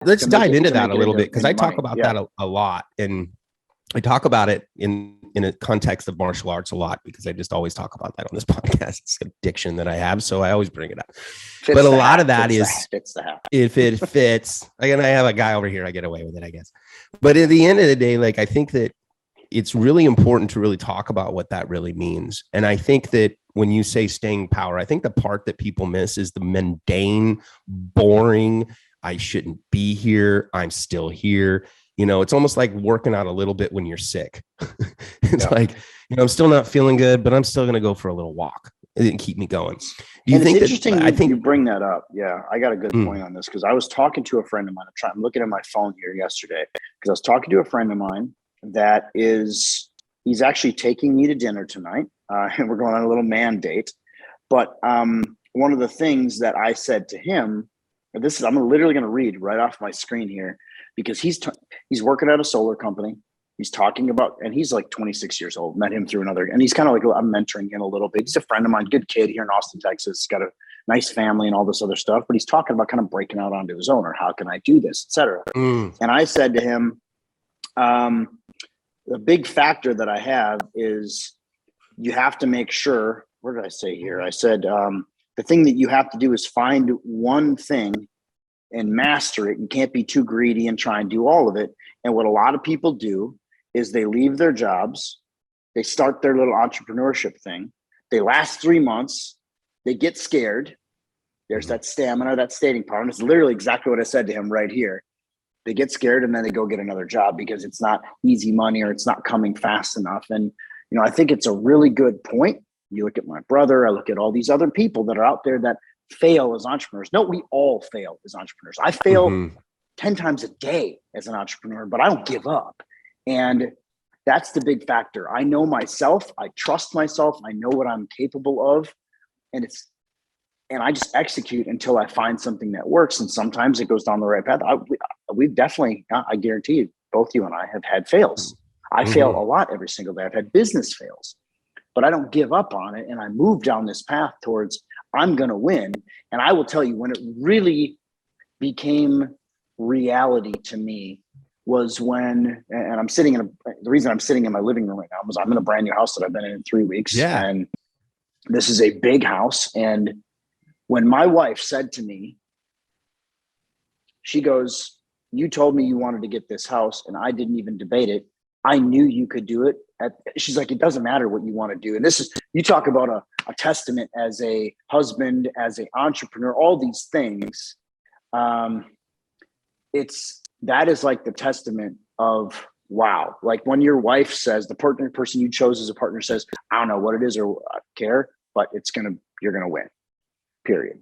Let's dive into that a little bit, because I talk money. about that a lot, and I talk about it in a context of martial arts a lot, because I just always talk about that on this podcast. It's an addiction that I have, so I always bring it up. But a lot of that is, if it fits, again, I have a guy over here, I get away with it, I guess. But at the end of the day, like, I think that it's really important to really talk about what that really means. And I think that when you say staying power, I think the part that people miss is the mundane, boring, I shouldn't be here, I'm still here. You know, it's almost like working out a little bit when you're sick. It's like, you know, I'm still not feeling good, but I'm still going to go for a little walk. It didn't keep me going. Do you think it's interesting that, I think you bring that up. Yeah, I got a good point on this, because I was talking to a friend of mine. I'm looking at my phone here yesterday, because I was talking to a friend of mine that he's actually taking me to dinner tonight. And we're going on a little man date. But one of the things that I said to him, I'm literally going to read right off my screen here, because he's working at a solar company. He's talking about, and he's like 26 years old, met him through another, and he's kind of like, I'm mentoring him a little bit. He's a friend of mine, good kid here in Austin, Texas, got a nice family and all this other stuff, but he's talking about kind of breaking out onto his own, or how can I do this, et cetera. And I said to him, the big factor that I have is you have to make sure, what did I say here? I said, the thing that you have to do is find one thing and master it. You can't be too greedy and try and do all of it. And what a lot of people do is they leave their jobs, they start their little entrepreneurship thing, they last 3 months, they get scared. There's that stamina, that staying power. And it's literally exactly what I said to him right here. They get scared, and then they go get another job because it's not easy money, or it's not coming fast enough. And, you know, I think it's a really good point. You look at my brother, I look at all these other people that are out there that fail as entrepreneurs. No, we all fail as entrepreneurs. I fail 10 times a day as an entrepreneur, but I don't give up. And that's the big factor. I know myself, I trust myself, I know what I'm capable of, and I just execute until I find something that works. And sometimes it goes down the right path. We've definitely, I guarantee you, both you and I have had fails. I fail a lot every single day. I've had business fails, but I don't give up on it. And I move down this path towards, I'm going to win. And I will tell you, when it really became reality to me was when, and the reason I'm sitting in my living room right now is I'm in a brand new house that I've been in 3 weeks. Yeah. And this is a big house. And when my wife said to me, she goes, you told me you wanted to get this house and I didn't even debate it. I knew you could do it. She's like, it doesn't matter what you want to do. And this is, you talk about a testament as a husband, as an entrepreneur, all these things. That is like the testament of, wow. Like when your wife says, the person you chose as a partner says, I don't know what it is or I care, but you're going to win, period.